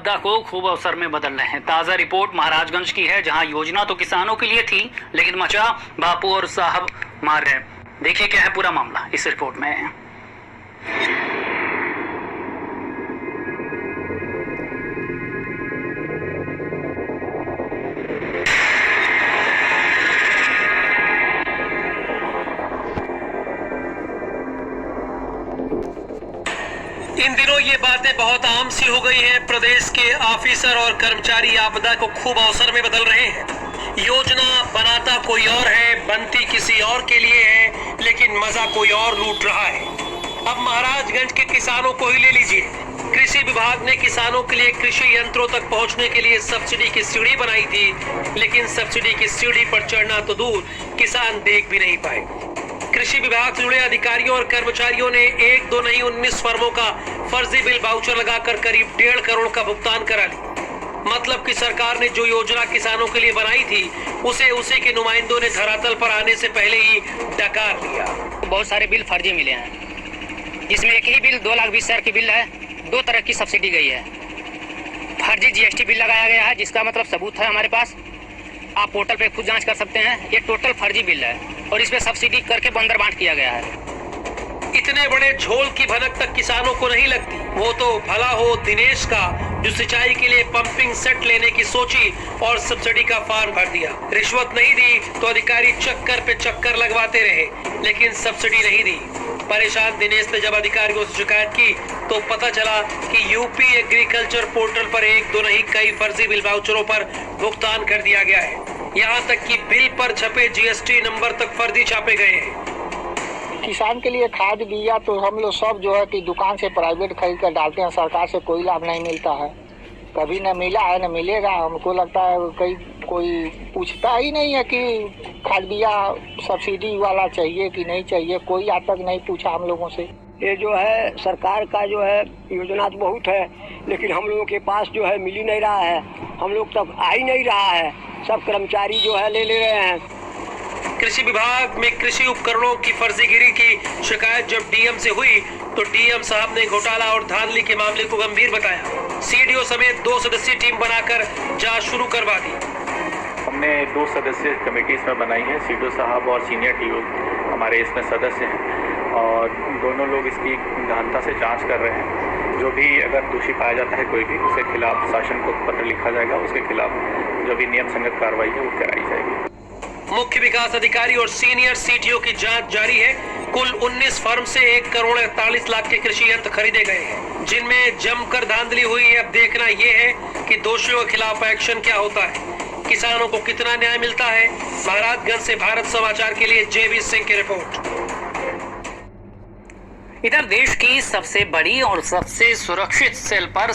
आपदा को खूब अवसर में बदल रहे हैं। ताजा रिपोर्ट महाराजगंज की है, जहां योजना तो किसानों के लिए थी, लेकिन मचा बापू और साहब मार गए। देखिए क्या है पूरा मामला इस रिपोर्ट में। इन दिनों ये बातें बहुत आम सी हो गई हैं। प्रदेश के ऑफिसर और कर्मचारी आपदा को खूब अवसर में बदल रहे हैं। योजना बनाता कोई और है, बनती किसी और के लिए है, लेकिन मजा कोई और लूट रहा है। अब महाराजगंज के किसानों को ही ले लीजिए। कृषि विभाग ने किसानों के लिए कृषि यंत्रों तक पहुंचने के लिए सब्सिडी की सीढ़ी बनाई थी, लेकिन सब्सिडी की सीढ़ी पर चढ़ना तो दूर, किसान देख भी नहीं पाए। कृषि विभाग से जुड़े अधिकारियों और कर्मचारियों ने एक दो नहीं 19 फर्मों का फर्जी बिल वाउचर लगाकर करीब 1.5 करोड़ का भुगतान करा ली। मतलब कि सरकार ने जो योजना किसानों के लिए बनाई थी, उसे के नुमाइंदों ने धरातल पर आने से पहले ही डकार लिया। बहुत सारे बिल फर्जी मिले हैं, जिसमें एक ही बिल 2,20,000 की बिल है, 2 तरह की सब्सिडी गई है। फर्जी जीएसटी बिल लगाया गया है, जिसका मतलब सबूत है हमारे पास, आप पोर्टल पे खुद जांच कर सकते हैं। ये टोटल फर्जी बिल है और इसमें सब्सिडी करके बंदर बांट किया गया है। इतने बड़े झोल की भनक तक किसानों को नहीं लगती। वो तो भला हो दिनेश का, जो सिंचाई के लिए पंपिंग सेट लेने की सोची और सब्सिडी का फॉर्म भर दिया। रिश्वत नहीं दी तो अधिकारी चक्कर पे चक्कर लगवाते रहे, लेकिन सब्सिडी नहीं दी। परेशान दिनेश ने जब अधिकारियों से शिकायत की तो पता चला कि यूपी एग्रीकल्चर पोर्टल पर एक दो नहीं कई फर्जी बिल वाउचरों पर भुगतान कर दिया गया है। यहाँ तक कि बिल पर छपे जीएसटी नंबर तक फर्जी छापे गए हैं। किसान के लिए खाद बीया तो हम लोग सब जो है कि दुकान से प्राइवेट खरीद कर डालते हैं। सरकार से कोई लाभ नहीं मिलता है, कभी न मिला है न मिलेगा। हमको लगता है कोई पूछता ही नहीं है कि खाद बीया सब्सिडी वाला चाहिए कि नहीं चाहिए। कोई आज तक नहीं पूछा हम लोगों से। ये जो है सरकार का जो है योजना तो बहुत है, लेकिन हम लोगों के पास जो है मिल ही नहीं रहा है। हम लोग तक आ ही नहीं रहा है। सब कर्मचारी जो है ले रहे हैं। कृषि विभाग में कृषि उपकरणों की फर्जीगिरी की शिकायत जब डीएम से हुई तो डीएम साहब ने घोटाला और धांधली के मामले को गंभीर बताया। सीडीओ समेत 2 सदस्यीय टीम बनाकर जांच शुरू करवा दी। हमने 2 सदस्यीय कमेटी इसमें बनाई है। सीडीओ साहब और सीनियर टीओ हमारे इसमें सदस्य हैं और दोनों लोग इसकी गहनता से जांच कर रहे हैं। जो भी अगर दोषी पाया जाता है कोई भी, उसके खिलाफ शासन को पत्र लिखा जाएगा। उसके खिलाफ जो भी नियम संगत कार्रवाई है वो कराई जाएगी। मुख्य विकास अधिकारी और सीनियर सीटीओ की जांच जारी है। कुल 19 फर्म से 1 करोड़ 48 लाख के कृषि यंत्र खरीदे गए हैं, जिनमें जमकर धांधली हुई है। अब देखना ये है कि दोषियों के खिलाफ एक्शन क्या होता है, किसानों को कितना न्याय मिलता है। महाराजगंज से भारत समाचार के लिए जेवी सिंह की रिपोर्ट। इधर देश की सबसे बड़ी और सबसे सुरक्षित सेल पर